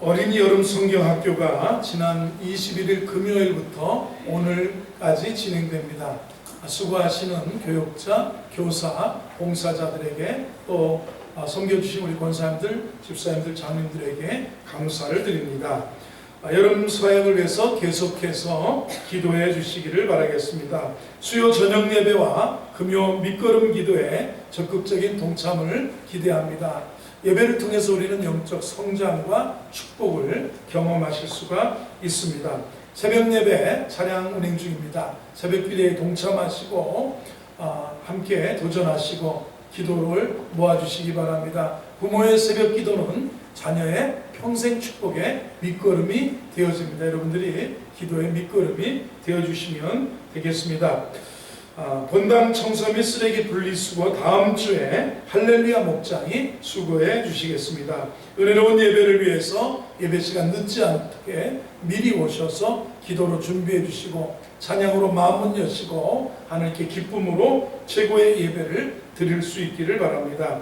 어린이 여름 성경학교가 지난 21일 금요일부터 오늘까지 진행됩니다. 수고하시는 교육자, 교사, 봉사자들에게 또 섬겨주신 우리 권사님들, 집사님들, 장님들에게 감사를 드립니다. 여름 서양을 위해서 계속해서 기도해 주시기를 바라겠습니다. 수요 저녁 예배와 금요 밑거름 기도에 적극적인 동참을 기대합니다. 예배를 통해서 우리는 영적 성장과 축복을 경험하실 수가 있습니다. 새벽 예배 차량 운행 중입니다. 새벽 기도에 동참하시고 함께 도전하시고 기도를 모아주시기 바랍니다. 부모의 새벽 기도는 자녀의 평생 축복의 밑거름이 되어집니다. 여러분들이 기도의 밑거름이 되어주시면 되겠습니다. 본당 청소 및 쓰레기 분리수거 다음 주에 할렐루야 목장이 수고해 주시겠습니다. 은혜로운 예배를 위해서 예배 시간 늦지 않게 미리 오셔서 기도로 준비해 주시고 찬양으로 마음문 여시고 하나님께 기쁨으로 최고의 예배를 드릴 수 있기를 바랍니다.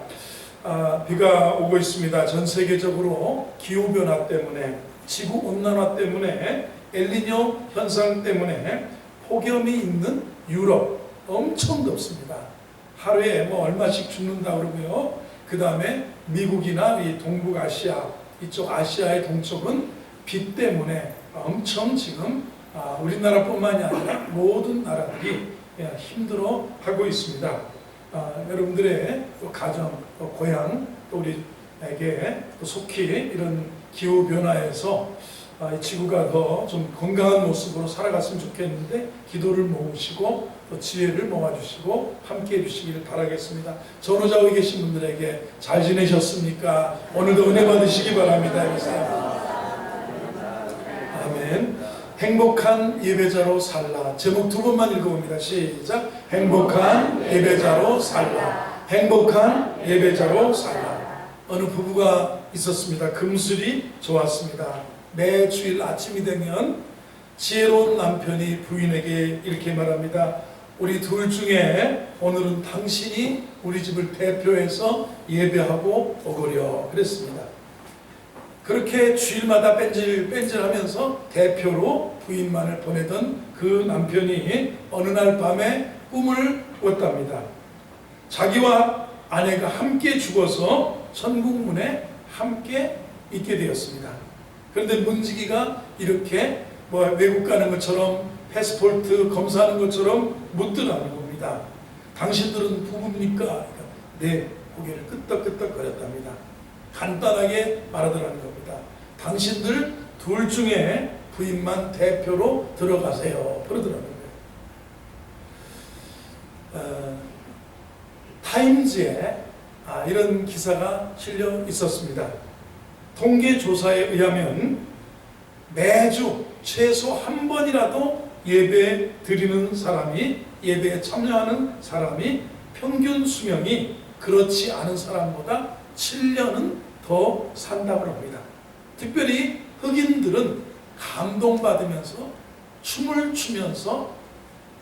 비가 오고 있습니다. 전 세계적으로 기후변화 때문에, 지구온난화 때문에, 엘니뇨 현상 때문에 폭염이 있는 유럽 엄청 덥습니다. 하루에 얼마씩 죽는다 그러고요. 그 다음에 미국이나 이 동북아시아, 이쪽 아시아의 동쪽은 비 때문에 엄청 지금 우리나라뿐만이 아니라 모든 나라들이 힘들어 하고 있습니다. 여러분들의 또 가정, 또 고향, 또 우리에게 또 속히 이런 기후 변화에서 지구가 더 좀 건강한 모습으로 살아갔으면 좋겠는데 기도를 모으시고 또 지혜를 모아주시고 함께 해주시기를 바라겠습니다. 전후좌우에 계신 분들에게 잘 지내셨습니까? 오늘도 은혜 받으시기 바랍니다. 아멘. 행복한 예배자로 살라. 제목 두 번만 읽어봅니다. 시작. 행복한 예배자로 살라. 행복한 예배자로 살라. 어느 부부가 있었습니다. 금술이 좋았습니다. 매 주일 아침이 되면 지혜로운 남편이 부인에게 이렇게 말합니다. 우리 둘 중에 오늘은 당신이 우리 집을 대표해서 예배하고 오거려 그랬습니다. 그렇게 주일마다 뺀질뺀질하면서 대표로 부인만을 보내던 그 남편이 어느 날 밤에 꿈을 꿨답니다. 자기와 아내가 함께 죽어서 천국문에 함께 있게 되었습니다. 그런데 문지기가 이렇게 외국 가는 것처럼 패스포트 검사하는 것처럼 묻더라는 겁니다. 당신들은 부부입니까? 네, 고개를 끄덕끄덕 거렸답니다. 간단하게 말하더라는 겁니다. 당신들 둘 중에 부인만 대표로 들어가세요. 그러더라는 거예요. 타임즈에 이런 기사가 실려 있었습니다. 통계 조사에 의하면 매주 최소 한 번이라도 예배 드리는 사람이, 예배에 참여하는 사람이 평균 수명이 그렇지 않은 사람보다 7년은 더 산다고 합니다. 특별히 흑인들은 감동받으면서 춤을 추면서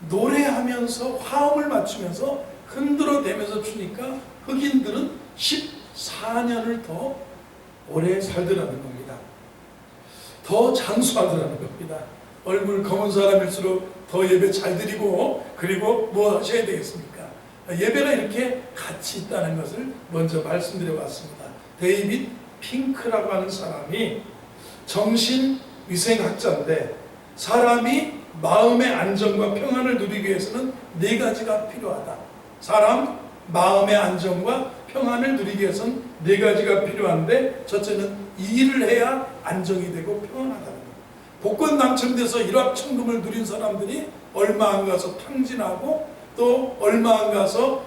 노래하면서 화음을 맞추면서 흔들어대면서 추니까 흑인들은 14년을 더 오래 살더라는 겁니다. 더 장수하더라는 겁니다. 얼굴 검은 사람일수록 더 예배 잘 드리고 그리고 뭐 하셔야 되겠습니까? 예배가 이렇게 가치 있다는 것을 먼저 말씀드려 봤습니다. 데이빗 핑크라고 하는 사람이 정신위생학자인데 사람이 마음의 안정과 평안을 누리기 위해서는 네 가지가 필요하다. 사람 마음의 안정과 평안을 누리기 위해서는 네 가지가 필요한데 첫째는 일을 해야 안정이 되고 평안하다는 거예요. 복권 당첨돼서 일확천금을 누린 사람들이 얼마 안 가서 탕진하고 또 얼마 안 가서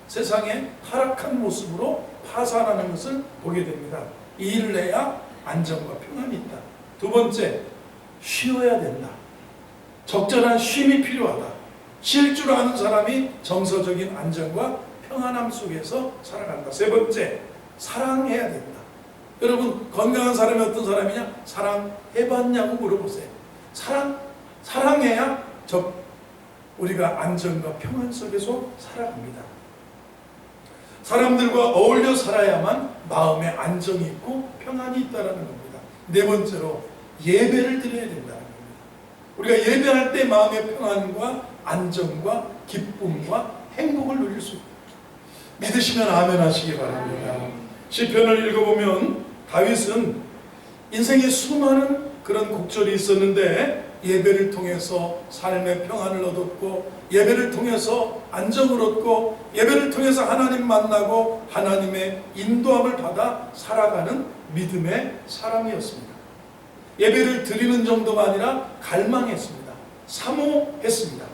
세상에 타락한 모습으로 파산하는 것을 보게 됩니다. 일을 해야 안정과 평안이 있다. 두 번째, 쉬어야 된다. 적절한 쉼이 필요하다. 쉴 줄 아는 사람이 정서적인 안정과 평안함 속에서 살아간다. 세 번째, 사랑해야 된다. 여러분, 건강한 사람이 어떤 사람이냐? 사랑해봤냐고 물어보세요. 사랑해야 우리가 안정과 평안 속에서 살아갑니다. 사람들과 어울려 살아야만 마음에 안정이 있고 평안이 있다는 겁니다. 네 번째로 예배를 드려야 된다는 겁니다. 우리가 예배할 때 마음의 평안과 안정과 기쁨과 행복을 누릴 수 있습니다. 믿으시면 아멘 하시기 바랍니다. 시편을 읽어보면 다윗은 인생에 수많은 그런 곡절이 있었는데 예배를 통해서 삶의 평안을 얻었고, 예배를 통해서 안정을 얻고, 예배를 통해서 하나님 만나고 하나님의 인도함을 받아 살아가는 믿음의 사람이었습니다. 예배를 드리는 정도가 아니라 갈망했습니다. 사모했습니다.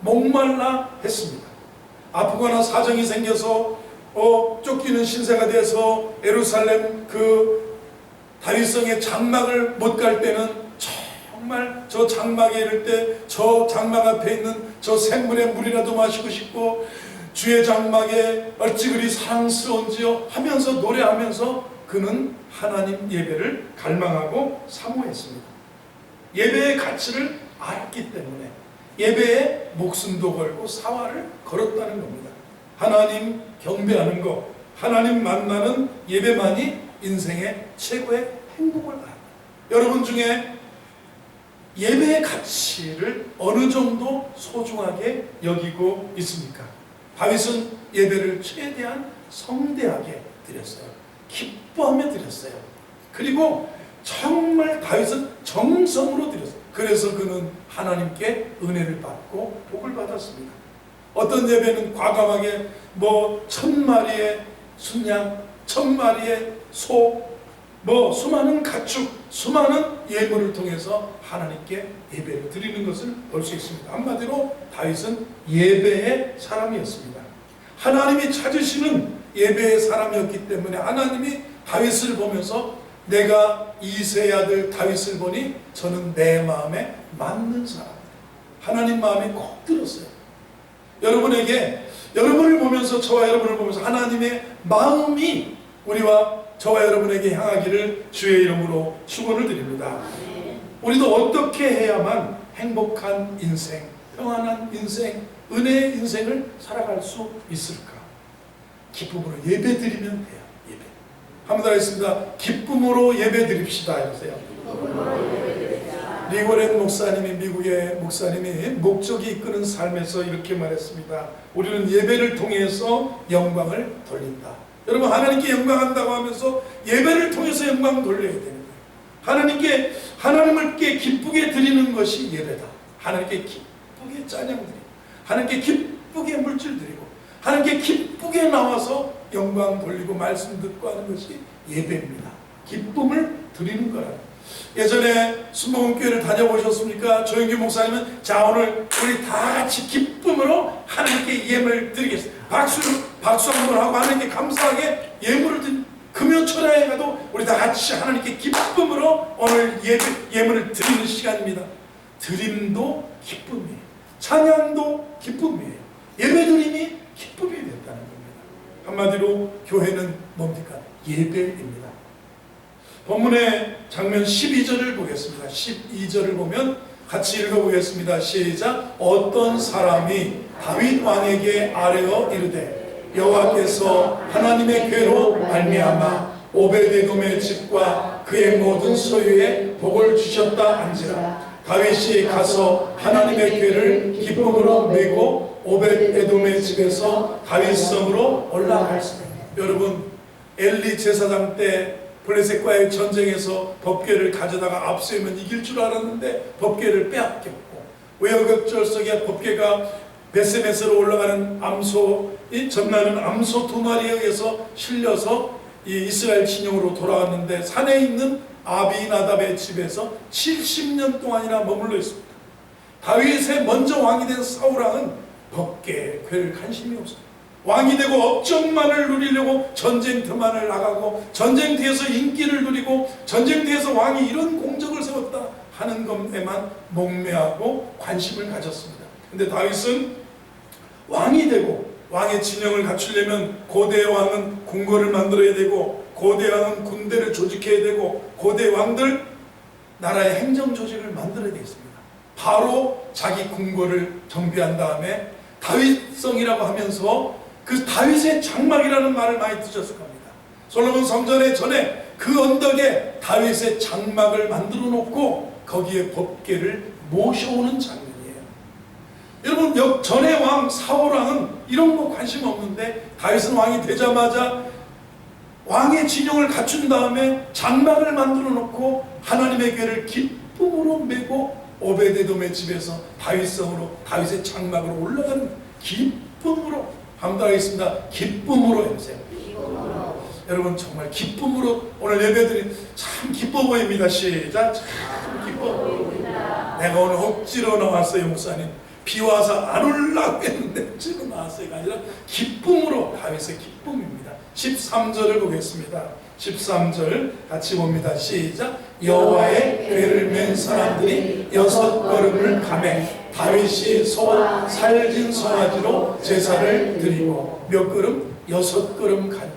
목말라 했습니다. 아프거나 사정이 생겨서 쫓기는 신세가 돼서 예루살렘 그 다윗성의 장막을 못 갈 때는 정말 저 장막에 이를 때 저 장막 앞에 있는 저 샘물의 물이라도 마시고 싶고, 주의 장막에 어찌 그리 사랑스러운지요 하면서 노래하면서 그는 하나님 예배를 갈망하고 사모했습니다. 예배의 가치를 알았기 때문에 예배에 목숨도 걸고 사활을 걸었다는 겁니다. 하나님 경배하는 것, 하나님 만나는 예배만이 인생의 최고의 행복을 알아요. 여러분 중에 예배의 가치를 어느 정도 소중하게 여기고 있습니까? 다윗은 예배를 최대한 성대하게 드렸어요. 기뻐하며 드렸어요. 그리고 정말 다윗은 정성으로 드렸어요. 그래서 그는 하나님께 은혜를 받고 복을 받았습니다. 어떤 예배는 과감하게 1000마리의 순양, 1000마리의 소, 수많은 가축, 수많은 예물을 통해서 하나님께 예배를 드리는 것을 볼 수 있습니다. 한마디로 다윗은 예배의 사람이었습니다. 하나님이 찾으시는 예배의 사람이었기 때문에 하나님이 다윗을 보면서 내가 이새의 아들 다윗을 보니 저는 내 마음에 맞는 사람, 하나님 마음에 꼭 들었어요. 여러분을 보면서, 저와 여러분을 보면서 하나님의 마음이 우리와 저와 여러분에게 향하기를 주의 이름으로 축원을 드립니다. 우리도 어떻게 해야만 행복한 인생, 평안한 인생, 은혜의 인생을 살아갈 수 있을까? 기쁨으로 예배 드리면 돼요. 예배. 한번 하겠습니다. 기쁨으로 예배 드립시다 해보세요. 리고렌 목사님이, 미국의 목사님이 목적이 이끄는 삶에서 이렇게 말했습니다. 우리는 예배를 통해서 영광을 돌린다. 여러분, 하나님께 영광한다고 하면서 예배를 통해서 영광 돌려야 되는 거예요. 하나님께 기쁘게 드리는 것이 예배다. 하나님께 기쁘게 찬양 드리고, 하나님께 기쁘게 물질 드리고, 하나님께 기쁘게 나와서 영광 돌리고 말씀 듣고 하는 것이 예배입니다. 기쁨을 드리는 거라는. 예전에 순복음교회를 다녀보셨습니까? 조영규 목사님은 자, 오늘 우리 다 같이 기쁨으로 하나님께 예물을 드리겠습니다. 박수 한번 하고 하나님께 감사하게 예물을 드리. 금요철야에 가도 우리 다 같이 하나님께 기쁨으로 오늘 예물을 드리는 시간입니다. 드림도 기쁨이에요. 찬양도 기쁨이에요. 예배드림이 기쁨이 됐다는 겁니다. 한마디로 교회는 뭡니까? 예배입니다. 본문의 장면 12절을 보겠습니다. 12절을 보면 같이 읽어보겠습니다. 시작. 어떤 사람이 다윗 왕에게 아뢰어 이르되 여호와께서 하나님의 궤로 말미암아 오벳에돔의 집과 그의 모든 소유에 복을 주셨다 한지라. 다윗이 가서 하나님의 궤를 기쁨으로 메고 오벳에돔의 집에서 다윗성으로 올라갔습니다. 여러분, 엘리 제사장 때 블레셋과의 전쟁에서 법궤를 가져다가 앞세우면 이길 줄 알았는데 법궤를 빼앗겼고, 우여곡절 법궤가 베스메스로 올라가는 전나는 암소 2마리에 의해서 실려서 이 이스라엘 진영으로 돌아왔는데 산에 있는 아비나답의 집에서 70년 동안이나 머물러 있습니다. 다윗의 먼저 왕이 된 사울왕은 법궤에 궤를 관심이 없습니다. 왕이 되고 업적만을 누리려고 전쟁터만을 나가고 전쟁터에서 인기를 누리고 전쟁터에서 왕이 이런 공적을 세웠다 하는 것에만 목매하고 관심을 가졌습니다. 근데 다윗은 왕이 되고 왕의 진영을 갖추려면 고대 왕은 궁궐을 만들어야 되고 고대 왕은 군대를 조직해야 되고 고대 왕들 나라의 행정 조직을 만들어야 되겠습니다. 바로 자기 궁궐을 정비한 다음에 다윗성이라고 하면서 그 다윗의 장막이라는 말을 많이 드셨을 겁니다. 솔로몬 성전에 전에 그 언덕에 다윗의 장막을 만들어 놓고 거기에 법궤를 모셔오는 장면이에요. 여러분, 전의 왕 사울왕은 이런 거 관심 없는데 다윗은 왕이 되자마자 왕의 진영을 갖춘 다음에 장막을 만들어 놓고 하나님의 궤를 기쁨으로 메고 오베데돔의 집에서 다윗성으로 다윗의 장막으로 올라가는 기쁨으로, 한번 하겠습니다. 기쁨으로 해보세요. 여러분, 정말 기쁨으로 오늘 예배드린 참 기뻐 보입니다. 시작. 참 기뻐 보입니다. 내가 오늘 억지로 나왔어요, 목사님. 비 와서 안 올라고 했는데 억지로 나왔어요가 아니라 기쁨으로, 다윗의 기쁨입니다. 13절을 보겠습니다. 13절 같이 봅니다. 시작. 여호와의 궤를 맨 사람들이 6걸음을 가매 다윗이 소와 살진 송아지로 제사를 드리고 몇 걸음? 6걸음 가니.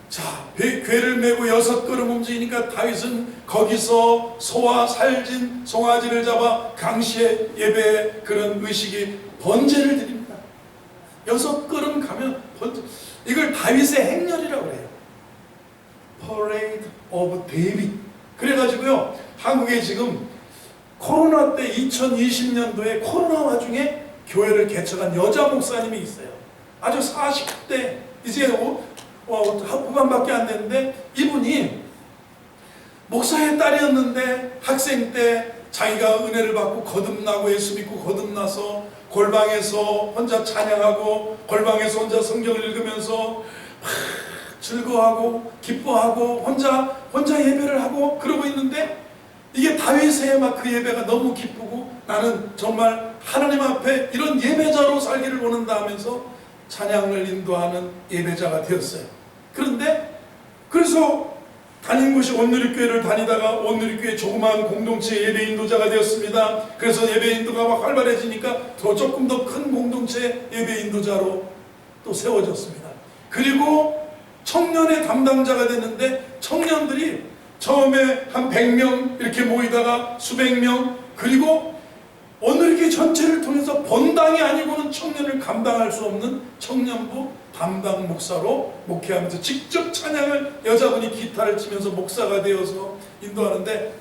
자, 궤를 메고 6걸음 움직이니까 다윗은 거기서 소와 살진 송아지를 잡아 강시의 예배 그런 의식이 번제를 드립니다. 6걸음 가면 번제, 이걸 다윗의 행렬이라고 해요. Parade of David. 그래가지고요, 한국에 지금 코로나 때 2020년도에 코로나 와중에 교회를 개척한 여자 목사님이 있어요. 아주 40대, 이제 후반밖에 안 됐는데, 이분이 목사의 딸이었는데 학생 때 자기가 은혜를 받고 거듭나고 예수 믿고 거듭나서 골방에서 혼자 찬양하고 골방에서 혼자 성경을 읽으면서 즐거워하고 기뻐하고 혼자 예배를 하고 그러고 있는데, 이게 다윗의 막 그 예배가 너무 기쁘고 나는 정말 하나님 앞에 이런 예배자로 살기를 원한다 하면서 찬양을 인도하는 예배자가 되었어요. 그런데 그래서 다닌 곳이 온누리교회를 다니다가 온누리교회 조그마한 공동체 예배 인도자가 되었습니다. 그래서 예배 인도가 막 활발해지니까 더 조금 더 큰 공동체 예배 인도자로 또 세워졌습니다. 그리고 청년의 담당자가 됐는데, 청년들이 처음에 한 100명 이렇게 모이다가 수백 명, 그리고 온누리교회 전체를 통해서 본당이 아니고는 청년을 감당할 수 없는 청년부 담당 목사로 목회하면서 직접 찬양을 여자분이 기타를 치면서 목사가 되어서 인도하는데,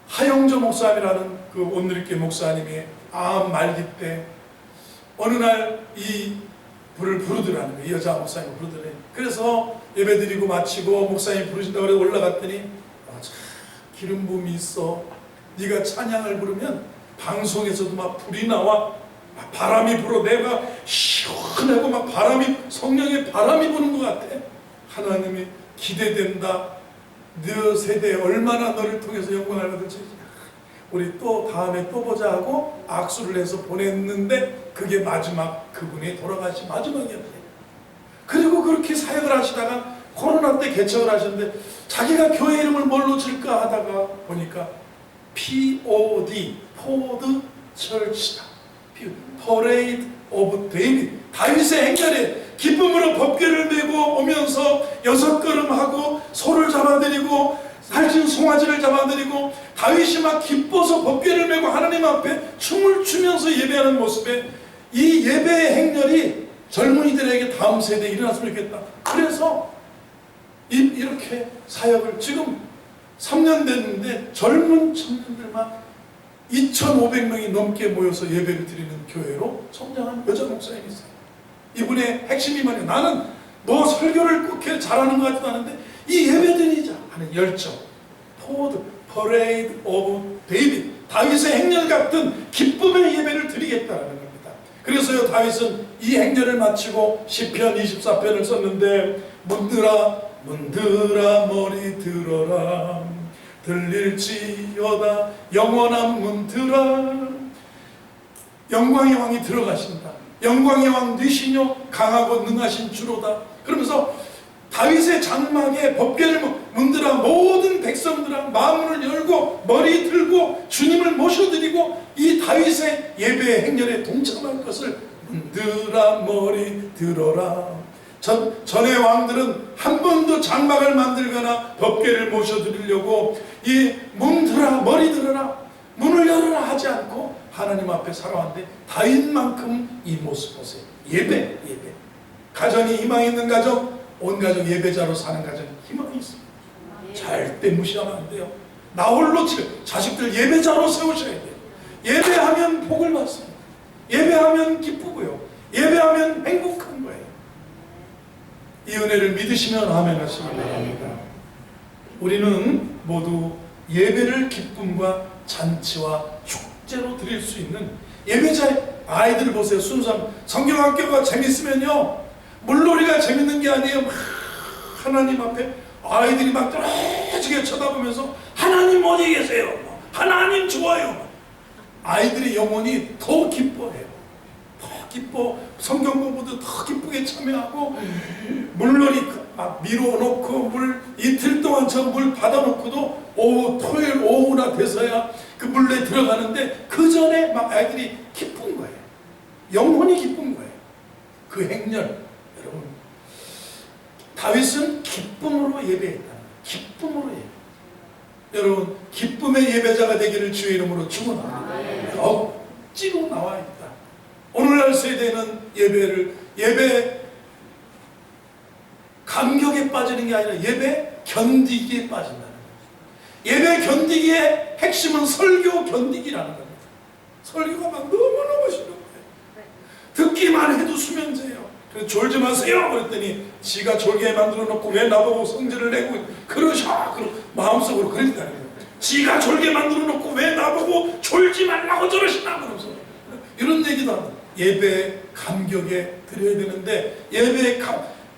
하영조 목사님이라는 그 온누리교회 목사님이 암 말기 때 어느 날 이 불을 부르더라는 거예요. 여자 목사님을 부르더래요. 그래서 예배드리고 마치고 목사님 부르신다고 그래서 올라갔더니 참 기름 부음이 있어. 네가 찬양을 부르면 방송에서도 막 불이 나와, 막 바람이 불어. 내가 시원하고 막 바람이, 성령의 바람이 부는 것 같아. 하나님이 기대된다. 너 세대에 얼마나 너를 통해서 영광을 받을지 우리 또 다음에 또 보자 하고 악수를 해서 보냈는데, 그게 마지막, 그분이 돌아가신 마지막이었어요. 그리고 그렇게 사역을 하시다가 코로나 때 개척을 하셨는데, 자기가 교회 이름을 뭘로 질까 하다가 보니까 POD, 포드 철치다. Parade of David. 다윗의 행렬에 기쁨으로 법궤를 메고 오면서 6걸음 하고 소를 잡아드리고 살찐 송아지를 잡아드리고 다윗이 막 기뻐서 법궤를 메고 하나님 앞에 춤을 추면서 예배하는 모습에 이 예배의 행렬이 젊은이들에게 다음 세대에 일어났으면 좋겠다. 그래서 이렇게 사역을 지금 3년 됐는데 젊은 청년들만 2,500명이 넘게 모여서 예배를 드리는 교회로 성장한 여자 목사님이 있어요. 이분의 핵심이 뭐냐, 나는 뭐 설교를 그렇게 잘하는 것 같지도 않은데 이 예배드리자 하는 열정. 포드, Parade of David. 다윗의 행렬 같은 기쁨의 예배를 드리겠다는 겁니다. 그래서요, 다윗은 이 행렬을 마치고 시편 24편을 썼는데, 문들아 문들아 머리 들어라, 들릴지어다 영원한 문들아. 영광의 왕이 들어가신다. 영광의 왕 되시뇨 강하고 능하신 주로다. 그러면서 다윗의 장막에 법궤를 문들아, 모든 백성들아 마음을 열고 머리 들고 주님을 모셔드리고 이 다윗의 예배의 행렬에 동참할 것을 문들아 머리 들어라. 전의 왕들은 한 번도 장막을 만들거나 법궤를 모셔드리려고 이 문들아 머리 들어라, 문을 열어라 하지 않고 하나님 앞에 살아왔는데, 다윗만큼 이 모습 보세요. 예배. 가정이 희망 있는 가정, 온 가정 예배자로 사는 가정이 희망이 있습니다. 절대 무시하면 안 돼요. 나 홀로 자식들 예배자로 세우셔야 돼요. 예배하면 복을 받습니다. 예배하면 기쁘고요. 예배하면 행복한 거예요. 이 은혜를 믿으시면 아멘 하시기 바랍니다. 우리는 모두 예배를 기쁨과 잔치와 축제로 드릴 수 있는 예배자의 아이들을 보세요. 순수함. 성경학교가 재밌으면요, 물놀이가 재밌는 게 아니에요. 막 하나님 앞에 아이들이 막 떨어지게 쳐다보면서 하나님 어디 계세요? 하나님 좋아요. 아이들의 영혼이 더 기뻐해요. 더 기뻐. 성경 공부도 더 기쁘게 참여하고, 물놀이 막 밀어놓고 물 이틀 동안 저 물 받아놓고도 토요일 오후나 돼서야 그 물에 들어가는데 그 전에 막 아이들이 기쁜 거예요. 영혼이 기쁜 거예요. 그 행렬. 여러분, 다윗은 기쁨으로 예배했다. 기쁨으로 예배. 여러분, 기쁨의 예배자가 되기를 주의 이름으로 축원합니다. 억지로 나와 있다. 오늘날 세대는 예배 감격에 빠지는 게 아니라 예배 견디기에 빠진다는 거예요. 예배 견디기의 핵심은 설교 견디기라는 겁니다. 설교가 막 너무너무 싫은 거예요. 듣기만 해도 수면제예요. 그래서 졸지 마세요 그랬더니 지가 졸게 만들어 놓고 왜 나보고 성질을 내고 그러셔. 마음속으로 그랬다는 거예요. 지가 졸게 만들어 놓고 왜 나보고 졸지 말라고 저러시나 그러면서 이런 얘기도 합니다. 예배 감격에 드려야 되는데 예배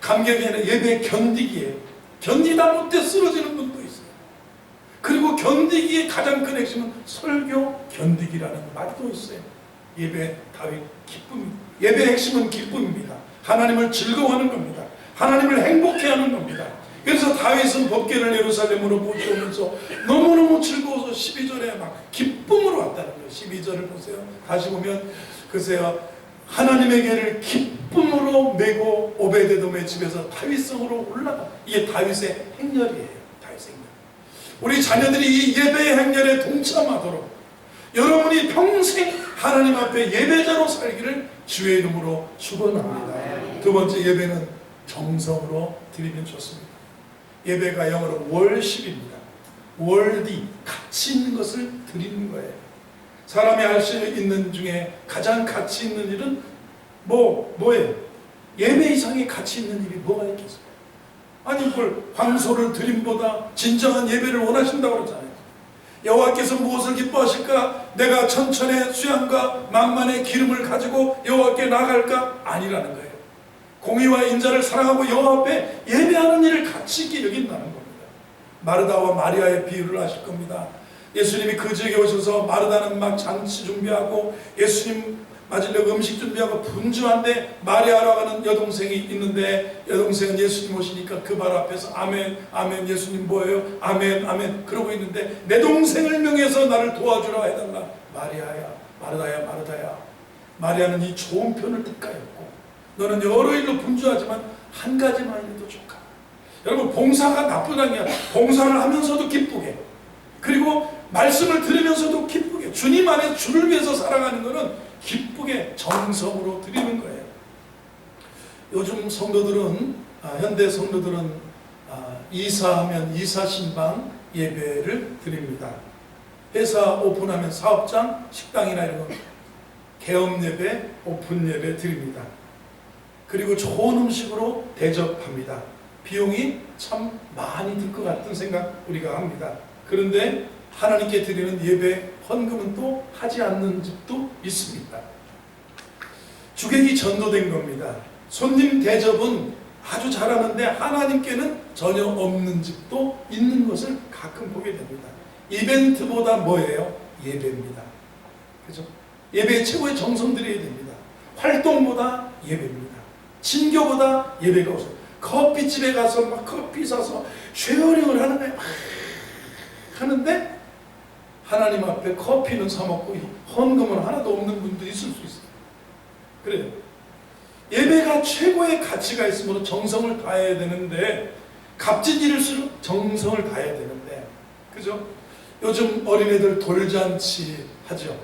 감격이 아니라 예배 견디기에 견디다 못해 쓰러지는 분도 있어요. 그리고 견디기의 가장 큰 핵심은 설교 견디기라는 말도 있어요. 예배 다윗 기쁨, 예배의 핵심은 기쁨입니다. 하나님을 즐거워하는 겁니다. 하나님을 행복해 하는 겁니다. 그래서 다윗은 법궤를 예루살렘으로 모셔오면서 너무너무 즐거워서 12절에 막 기쁨으로 왔다는 거예요. 12절을 보세요. 다시 보면 글쎄요, 하나님의 궤를 기쁨으로 메고 오베데돔의 집에서 다윗성으로 올라가. 이게 다윗의 행렬이에요. 다윗의 행렬. 우리 자녀들이 이 예배의 행렬에 동참하도록 여러분이 평생 하나님 앞에 예배자로 살기를 주의 이름으로 축원합니다. 두 번째, 예배는 정성으로 드리면 좋습니다. 예배가 영어로 월십입니다. 월디, 가치 있는 것을 드리는 거예요. 사람이 할 수 있는 중에 가장 가치 있는 일은 뭐예요? 예배 이상의 가치 있는 일이 뭐가 있겠어요? 아니 뭘 황소를 드림보다 진정한 예배를 원하신다고 그러잖아요. 여호와께서 무엇을 기뻐하실까? 내가 천천의 수양과 만만의 기름을 가지고 여호와께 나아갈까? 아니라는 거예요. 공의와 인자를 사랑하고 여호와 앞에 예배하는 일을 가치 있게 여긴다는 겁니다. 마르다와 마리아의 비유를 아실 겁니다. 예수님이 그 지역에 오셔서 마르다는 막 잔치 준비하고 예수님 맞으려고 음식 준비하고 분주한데 마리아라고 하는 여동생이 있는데 여동생은 예수님 오시니까 그 발 앞에서 아멘 아멘 예수님 뭐예요? 아멘 아멘 그러고 있는데 내 동생을 명해서 나를 도와주라 해달라. 마리아야 마르다야 마르다야, 마리아는 이 좋은 편을 택하였고 너는 여러 일로 분주하지만 한 가지만 해도 좋다. 여러분, 봉사가 나쁘다는 게 아니라 봉사를 하면서도 기쁘게, 그리고 말씀을 들으면서도 기쁘게, 주님 안에 주를 위해서 살아가는 것은 기쁘게 정성으로 드리는 거예요. 요즘 성도들은 현대 성도들은 이사하면 이사신방 예배를 드립니다. 회사 오픈하면 사업장, 식당이나 이런 거 개업 예배, 오픈 예배 드립니다. 그리고 좋은 음식으로 대접합니다. 비용이 참 많이 들 것 같은 생각 우리가 합니다. 그런데 하나님께 드리는 예배 헌금은 또 하지 않는 집도 있습니다. 주객이 전도된 겁니다. 손님 대접은 아주 잘하는데 하나님께는 전혀 없는 집도 있는 것을 가끔 보게 됩니다. 이벤트보다 뭐예요? 예배입니다. 그죠? 예배에 최고의 정성 들여야 됩니다. 활동보다 예배입니다. 친교보다 예배가 우선. 커피집에 가서 막 커피 사서 쉐어링을 하는 거예요. 하는데 하나님 앞에 커피는 사 먹고 헌금은 하나도 없는 분도 있을 수 있어요. 그래요. 예배가 최고의 가치가 있으므로 정성을 다해야 되는데, 값진 일일수록 정성을 다해야 되는데, 그죠? 요즘 어린애들 돌잔치 하죠.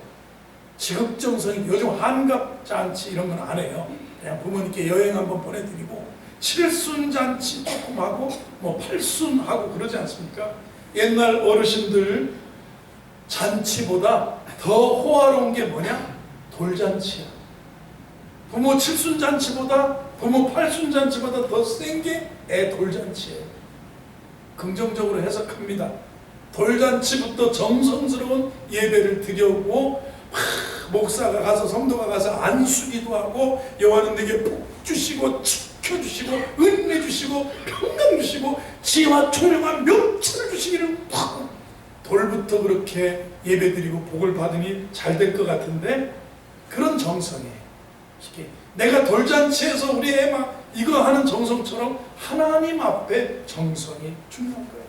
지극정성이, 요즘 한갑잔치 이런 건 안 해요. 그냥 부모님께 여행 한번 보내드리고 칠순잔치 조금 하고 뭐 팔순하고 그러지 않습니까? 옛날 어르신들 잔치보다 더 호화로운 게 뭐냐? 돌잔치야. 부모 칠순잔치보다, 부모 팔순잔치보다 더 센 게 애 돌잔치예요. 긍정적으로 해석합니다. 돌잔치부터 정성스러운 예배를 드려오고 목사가 가서, 성도가 가서 안수기도 하고, 여호와는 내게 복 주시고 지켜주시고 은혜 주시고 평강 주시고 지혜와 총명한 명철을 주시기를 돌부터 그렇게 예배드리고 복을 받으니 잘 될 것 같은데, 그런 정성이에요. 내가 돌잔치에서 우리 애 막 이거 하는 정성처럼 하나님 앞에 정성이 중요한 거예요.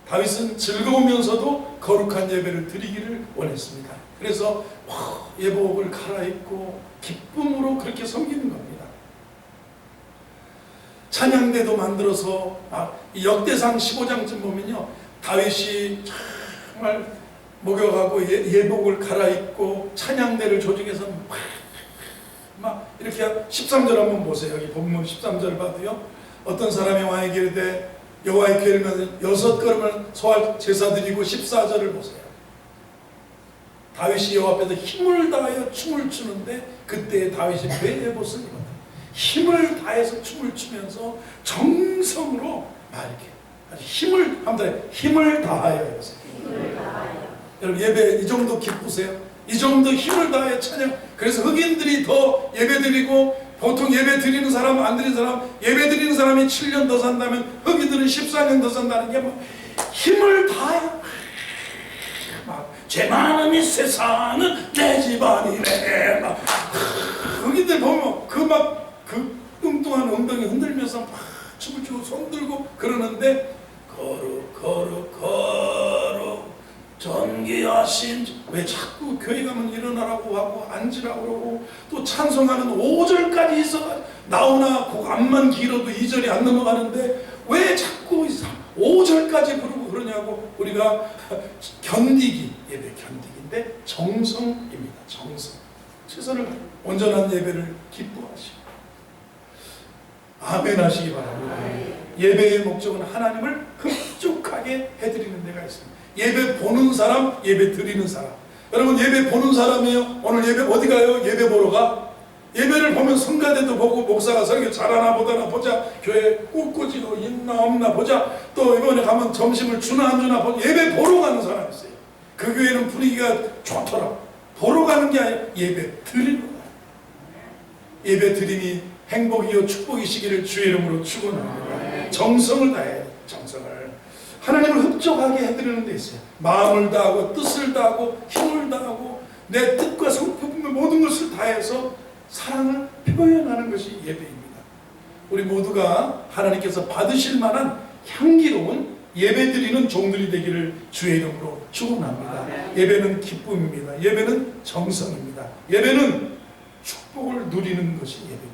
다윗은 즐거우면서도 거룩한 예배를 드리기를 원했습니다. 그래서 예복을 갈아입고 기쁨으로 그렇게 섬기는 겁니다. 찬양대도 만들어서 역대상 15장쯤 보면요, 다윗이 정말 목욕하고 예복을 갈아입고 찬양대를 조직해서 막 이렇게 13절 한번 보세요. 여기 본문 13절 봐도요, 어떤 사람이 왕에게 이르되 여호와의 궤를 메는 6걸음을 소할 제사 드리고, 14절을 보세요. 다윗이 여호와 앞에서 힘을 다하여 춤을 추는데, 그때 다윗이 베레봇을 입었다. 힘을 다해서 춤을 추면서 정성으로 이렇게 아주 힘을 다하여 해보세요. 여러분, 예배 이 정도 기쁘세요? 이 정도 힘을 다해 찬양. 그래서 흑인들이 더 예배 드리고, 보통 예배 드리는 사람, 안 드리는 사람, 예배 드리는 사람이 7년 더 산다면 흑인들은 14년 더 산다는 게 뭐 힘을 다해. 죄 많은 이 세상은 내 집안이래. 흑인들 보면 그 뚱뚱한 엉덩이 흔들면서 막 춤을 추고 손 들고 그러는데, 거룩 존귀하신, 왜 자꾸 교회 가면 일어나라고 하고 앉으라고 그러고, 또 찬송하는 5절까지 있어 나오나 그 앞만 길어도 2절이 안 넘어가는데 왜 자꾸 5절까지 부르고 그러냐고. 우리가 견디기, 예배 견디기인데 정성입니다. 정성. 최선을, 온전한 예배를 기뻐하시고 아멘 하시기 바랍니다. 예배의 목적은 하나님을 흡족하게 해드리는 데가 있습니다. 예배 보는 사람, 예배 드리는 사람. 여러분, 예배 보는 사람이에요. 오늘 예배 어디 가요? 예배 보러 가? 예배를 보면 성가대도 보고, 목사가 설교 잘하나 보다나 보자, 교회 꽃꽂이도 있나 없나 보자, 또 이번에 가면 점심을 주나 안 주나 보자. 예배 보러 가는 사람이 있어요. 그 교회는 분위기가 좋더라. 보러 가는 게 아니라 예배 드리러 가요. 예배 드리니 행복이요 축복이시기를 주의 이름으로 축원합니다. 정성을 다해요. 정성을 하나님을 흡족하게 해드리는 데 있어요. 마음을 다하고 뜻을 다하고 힘을 다하고 내 뜻과 성품의 모든 것을 다해서 사랑을 표현하는 것이 예배입니다. 우리 모두가 하나님께서 받으실 만한 향기로운 예배드리는 종들이 되기를 주의 이름으로 축원합니다. 예배는 기쁨입니다. 예배는 정성입니다. 예배는 축복을 누리는 것이 예배입니다.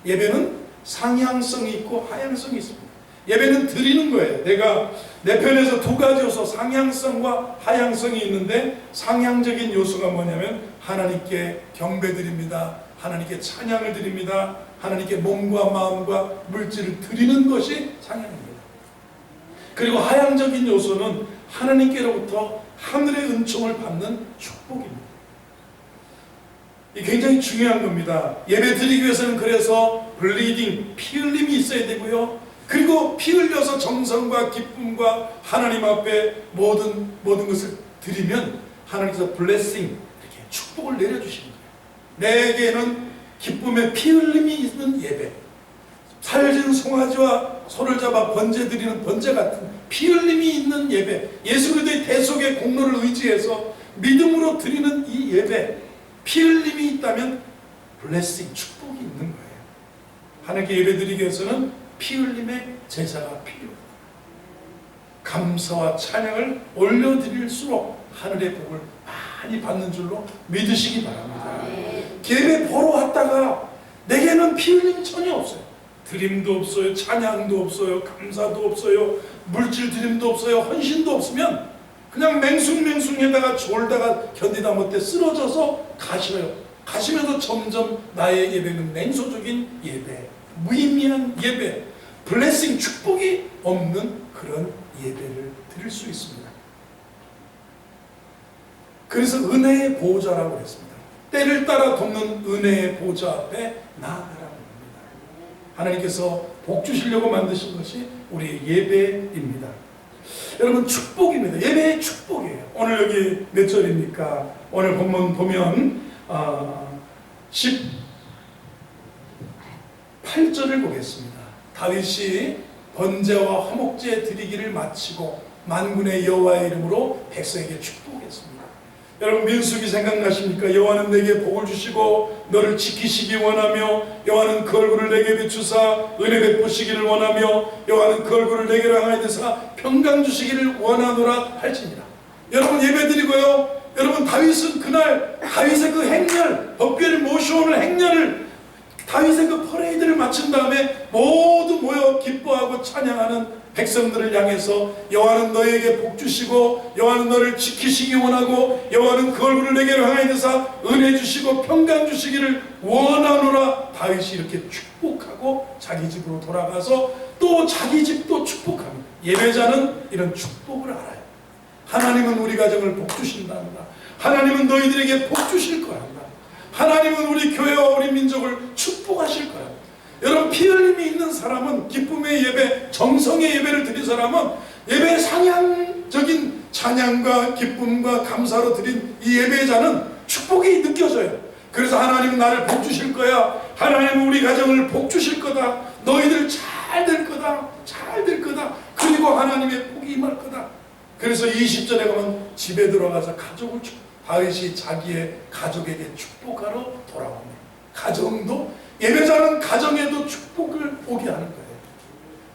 예배는 상향성이 있고 하향성이 있습니다. 예배는 드리는 거예요. 내가 내 편에서 두 가지 요소, 상향성과 하향성이 있는데, 상향적인 요소가 뭐냐면 하나님께 경배드립니다. 하나님께 찬양을 드립니다. 하나님께 몸과 마음과 물질을 드리는 것이 상향입니다. 그리고 하향적인 요소는 하나님께로부터 하늘의 은총을 받는 축복입니다. 이 굉장히 중요한 겁니다. 예배 드리기 위해서는 그래서 블리딩, 피 흘림이 있어야 되고요. 그리고 피 흘려서 정성과 기쁨과 하나님 앞에 모든 것을 드리면 하나님께서 블레싱, 이렇게 축복을 내려주시는 거예요. 내게는 기쁨의 피 흘림이 있는 예배, 살진 송아지와 소를 잡아 번제 드리는 번제 같은 피 흘림이 있는 예배, 예수 그리스도의 대속의 공로를 의지해서 믿음으로 드리는 이 예배, 피 흘림이 있다면 블레싱, 축복이 있는 거예요. 하나님께 예배 드리기 위해서는 피 흘림의 제사가 필요합니다. 감사와 찬양을 올려드릴수록 하늘의 복을 많이 받는 줄로 믿으시기 바랍니다. 예배 보러 왔다가 내게는 피 흘림이 전혀 없어요. 드림도 없어요. 찬양도 없어요. 감사도 없어요. 물질 드림도 없어요. 헌신도 없으면 그냥 맹숭맹숭에다가 졸다가 견디다 못해 쓰러져서 가셔요. 가시면서 점점 나의 예배는 냉소적인 예배, 무의미한 예배, 블레싱 축복이 없는 그런 예배를 드릴 수 있습니다. 그래서 은혜의 보호자라고 했습니다. 때를 따라 돕는 은혜의 보호자 앞에 나아가라고 합니다. 하나님께서 복 주시려고 만드신 것이 우리의 예배입니다. 여러분, 축복입니다. 예배의 축복이에요. 오늘 여기 몇 절입니까? 오늘 본문 보면 18절을 보겠습니다. 다윗이 번제와 화목제 드리기를 마치고 만군의 여호와의 이름으로 백성에게 축복했습니다. 여러분, 민수기 생각나십니까? 여호와는 내게 복을 주시고 너를 지키시기 원하며 여호와는 그 얼굴을 내게 비추사 은혜 베푸시기를 원하며 여호와는 그 얼굴을 내게로 향하여 드사 평강 주시기를 원하노라 할지니라. 여러분, 예배드리고요, 여러분, 다윗은 그날 다윗의 그 행렬, 법궤를 모셔오는 행렬을, 다윗의 그 퍼레이드를 마친 다음에 모두 모여 기뻐하고 찬양하는 백성들을 향해서 여호와는 너에게 복 주시고 여호와는 너를 지키시기 원하고 여호와는 그 얼굴을 내게로 향하여 드사 은혜 주시고 평강 주시기를 원하노라. 다윗이 이렇게 축복하고 자기 집으로 돌아가서 또 자기 집도 축복합니다. 예배자는 이런 축복을 알아요. 하나님은 우리 가정을 복 주신단다. 하나님은 너희들에게 복 주실 거란다. 하나님은 우리 교회와 우리 민족을 축복하실 거란다. 여러분, 피 흘림이 있는 사람은, 기쁨의 예배, 정성의 예배를 드린 사람은 예배의 상향적인 찬양과 기쁨과 감사로 드린 이 예배자는 축복이 느껴져요. 그래서 하나님은 나를 복 주실 거야. 하나님은 우리 가정을 복 주실 거다. 너희들 잘 될 거다. 잘 될 거다. 그리고 하나님의 복이 임할 거다. 그래서 20절에 가면 집에 들어가서 가족을 다윗이 자기의 가족에게 축복하러 돌아옵니다. 가정도, 예배자는 가정에도 축복을 오게 하는 거예요.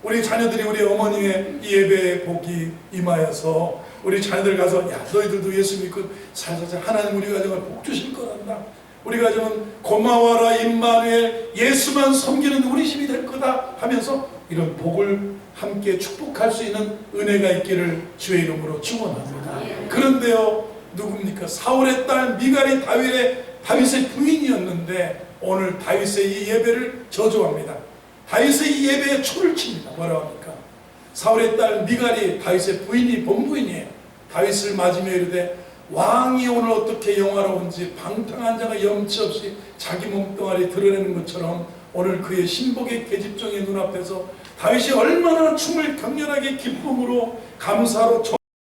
우리 자녀들이 우리 어머니의 이 예배의 복이 임하여서 우리 자녀들 가서, 야, 너희들도 예수 믿고 살살살 하나님 우리 가정을 복 주실 거란다. 우리 가정은 고마워라 임마누엘, 예수만 섬기는 우리 집이 될 거다 하면서 이런 복을 함께 축복할 수 있는 은혜가 있기를 주의 이름으로 축원합니다. 그런데요, 누굽니까? 사울의 딸 미갈이 다윗의 부인이었는데 오늘 다윗의 이 예배를 저주합니다. 다윗의 이 예배에 초를 칩니다. 뭐라고 합니까? 사울의 딸 미갈이 다윗의 부인이 본부인이에요. 다윗을 맞으며 이르되 왕이 오늘 어떻게 영화로운지 방탕한 자가 염치 없이 자기 몸뚱아리 드러내는 것처럼 오늘 그의 신복의 계집종의 눈앞에서 다윗이 얼마나 춤을 격렬하게 기쁨으로 감사로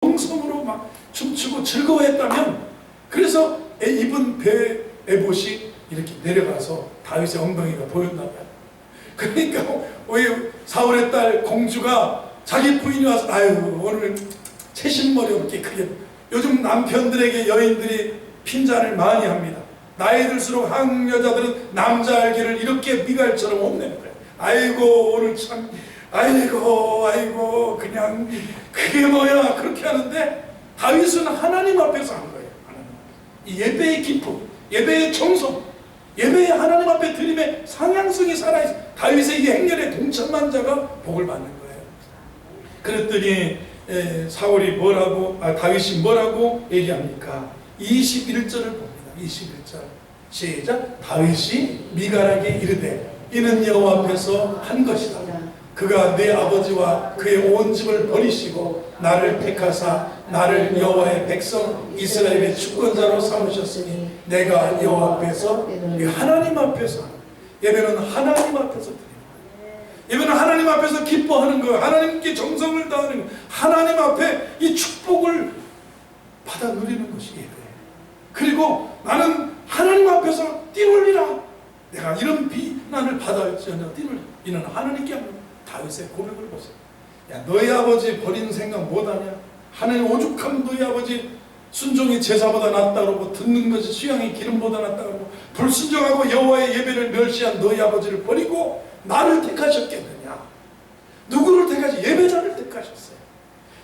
정성으로 막 춤추고 즐거워했다면, 그래서 입은 배 에봇이 이렇게 내려가서 다윗의 엉덩이가 보였나 봐요. 그러니까 왜 사울의 딸 공주가 자기 부인이 와서, 아유, 오늘 채신머리 없게 크게. 요즘 남편들에게 여인들이 핀잔을 많이 합니다. 나이 들수록 한국 여자들은 남자 알기를 이렇게 미갈처럼 혼내는 거예요. 아이고, 오늘 참, 아이고, 그냥 그게 뭐야, 그렇게 하는데 다윗은 하나님 앞에서 한 거예요. 하나님 앞에서. 이 예배의 기쁨, 예배의 정성, 예배의 하나님 앞에 드림의 상향성이 살아있어. 다윗의 이 행렬에 동참한 자가 복을 받는 거예요. 그랬더니 다윗이 뭐라고 얘기합니까? 21절을 봅니다. 21절 시작. 다윗이 미갈에게 이르되 이는 여호와 앞에서 한 것이다. 그가 내 아버지와 그의 온 집을 버리시고 나를 택하사 나를 여호와의 백성 이스라엘의 주권자로 삼으셨으니 내가 여호와 앞에서, 하나님 앞에서, 예배는 하나님 앞에서 드립니다. 예배는 하나님 앞에서 기뻐하는 거예요. 하나님께 정성을 다하는 거예요. 하나님 앞에 이 축복을 받아 누리는 것이 예배예요. 그리고 나는 하나님 앞에서 뛰놀리라. 내가 이런 비난을 받아야지언정 뛰놀리라. 이는 하나님께 하는 다윗의 고백을 보세요. 야, 너희 아버지 버리는 생각 못하냐? 하나님 오죽하면 너희 아버지 순종이 제사보다 낫다 그러고 듣는 것이 수양이 기름보다 낫다 그러고 불순종하고 여호와의 예배를 멸시한 너희 아버지를 버리고 나를 택하셨겠느냐? 누구를 택하시? 예배자를 택하셨어요.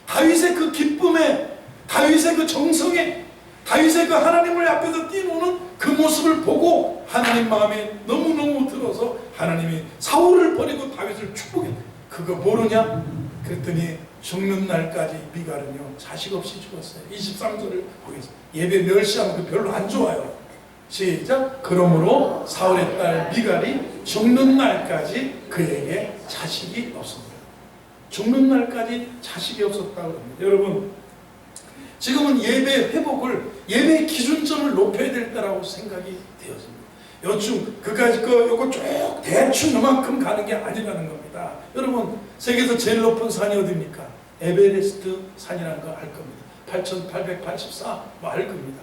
다윗의 그 기쁨에, 다윗의 그 정성에, 다윗의 그 하나님을 앞에서 뛰노는 그 모습을 보고 하나님 마음에 너무너무 들어서 하나님이 사울을 버리고 다윗을 축복했대요. 그거 모르냐? 그랬더니 죽는 날까지 미갈은요 자식 없이 죽었어요. 23절을 보겠습니다. 예배 멸시하면 그 별로 안 좋아요. 시작. 그러므로 사울의 딸 미갈이 죽는 날까지 그에게 자식이 없습니다. 죽는 날까지 자식이 없었다고 합니다. 여러분, 지금은 예배 회복을, 예배 기준점을 높여야 될 때라고 생각이 되었습니다. 여충 그까짓 거 요거 쭉 대충 요만큼 가는 게 아니라는 겁니다. 여러분, 세계에서 제일 높은 산이 어디입니까? 에베레스트 산이라는 거 알 겁니다. 8,884 뭐 알 겁니다.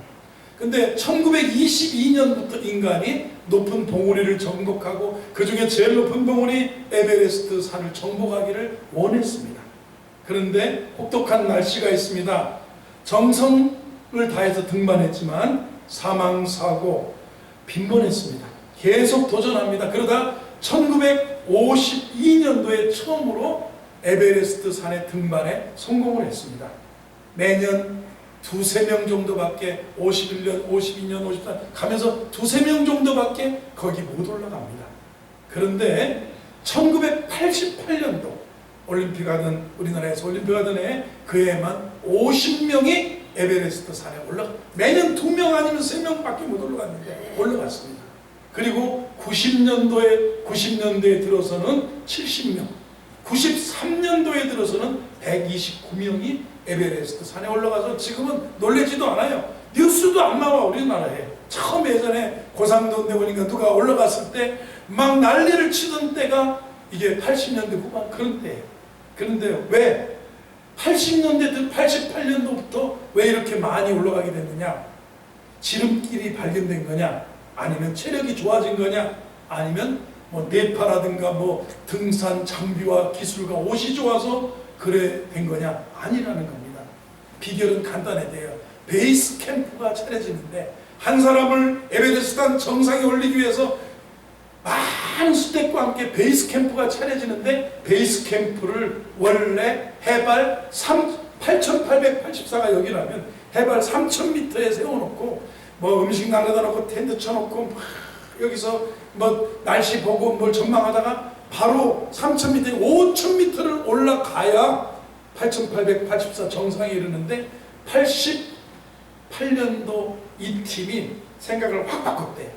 근데 1922년부터 인간이 높은 봉우리를 정복하고 그 중에 제일 높은 봉우리 에베레스트 산을 정복하기를 원했습니다. 그런데 혹독한 날씨가 있습니다. 정성을 다해서 등반했지만 사망사고 빈번했습니다. 계속 도전합니다. 그러다 1952년도에 처음으로 에베레스트 산의 등반에 성공을 했습니다. 매년 두세 명 정도밖에 51년, 52년, 54년 가면서 두세 명 정도밖에 거기 못 올라갑니다. 그런데 1988년도 올림픽 하던, 우리나라에서 올림픽 하던 해 그 해만 50명이 에베레스트 산에 올라가, 매년 2명 아니면 3명밖에 못 올라갔는데 올라갔습니다. 그리고 90년도에 들어서는 70명, 93년도에 들어서는 129명이 에베레스트 산에 올라가서 지금은 놀라지도 않아요. 뉴스도 안 나와, 우리나라에. 처음 예전에 고상도 내보니까 누가 올라갔을 때 막 난리를 치던 때가 이게 80년대 후반 그런 때예요. 그런데 왜 80년대, 88년도부터 왜 이렇게 많이 올라가게 됐느냐? 지름길이 발견된 거냐? 아니면 체력이 좋아진 거냐? 아니면 뭐 네파라든가 뭐 등산 장비와 기술과 옷이 좋아서 그래 된 거냐? 아니라는 겁니다. 비결은 간단해요. 베이스 캠프가 차려지는데, 한 사람을 에베레스트 정상에 올리기 위해서 많은 수택과 함께 베이스 캠프가 차려지는데, 베이스 캠프를 원래 해발 8,884가 여기라면 해발 3,000m에 세워놓고 뭐 음식 나눠다 놓고 텐트 쳐놓고 여기서 뭐 날씨 보고 뭘 전망하다가 바로 3,000m, 5,000m를 올라가야 8,884 정상에 이르는데, 88년도 이 팀이 생각을 확 바꿨대요.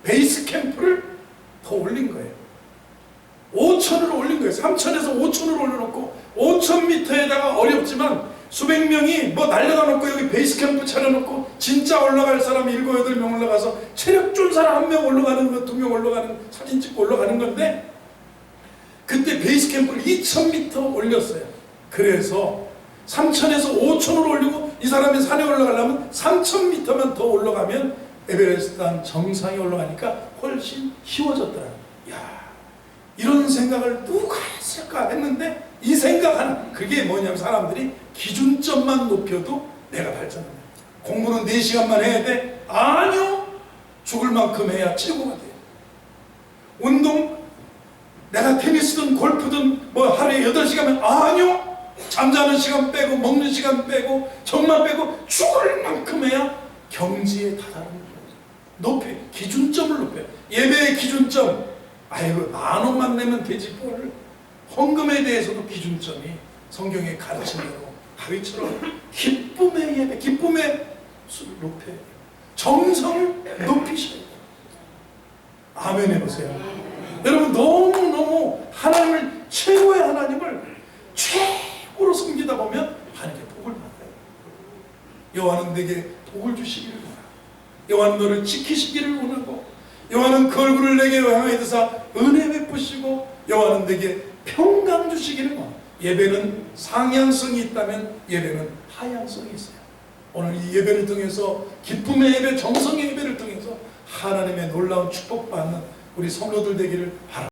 베이스 캠프를 더 올린 거예요. 5,000으로 올린 거예요. 3,000에서 5,000으로 올려놓고 5,000m에다가 어렵지만 수백 명이 뭐 날려다 놓고 여기 베이스 캠프 차려놓고 진짜 올라갈 사람 7, 8명 올라가서 체력 좋은 사람 1명 올라가는 거, 2명 올라가는, 사진 찍고 올라가는 건데, 그때 베이스 캠프를 2,000m 올렸어요. 그래서 3,000에서 5,000으로 올리고, 이 사람이 산에 올라가려면 3,000m만 더 올라가면 에베레스트 정상에 올라가니까 훨씬 쉬워졌더라. 야, 이런 생각을 누가 했을까 했는데, 이 생각하는, 그게 뭐냐면 사람들이 기준점만 높여도 내가 발전한다. 공부는 4시간만 해야 돼? 아니요. 죽을 만큼 해야 최고가 돼요. 운동, 내가 테니스든 골프든 뭐 하루에 8시간만, 아니요. 잠자는 시간 빼고 먹는 시간 빼고 정만 빼고 죽을 만큼 해야 경지에 다다르는 거예요. 높여, 기준점을 높여요. 예배의 기준점, 아이고 10,000원만 내면 되지 뭘. 헌금에 대해서도 기준점이 성경의 가르침대로 다윗처럼 기쁨의 예배, 기쁨의 수를 높여야 돼요. 정성을 높이셔야 돼요. 아멘 해보세요. 여러분, 너무너무 하나님을, 최고의 하나님을 최고로 섬기다 보면 하나님께 복을 받아요. 여호와는 내게 복을 주시기를 원하고, 여호와는 너를 지키시기를 원하고, 여호와는 그 얼굴을 내게 향하여 드사 은혜 베푸시고, 여호와는 내게 평강 주시기를 원하고. 예배는 상향성이 있다면 예배는 하향성이 있어요. 오늘 이 예배를 통해서, 기쁨의 예배, 정성의 예배를 통해서 하나님의 놀라운 축복받는 우리 성도들 되기를 바랍니다.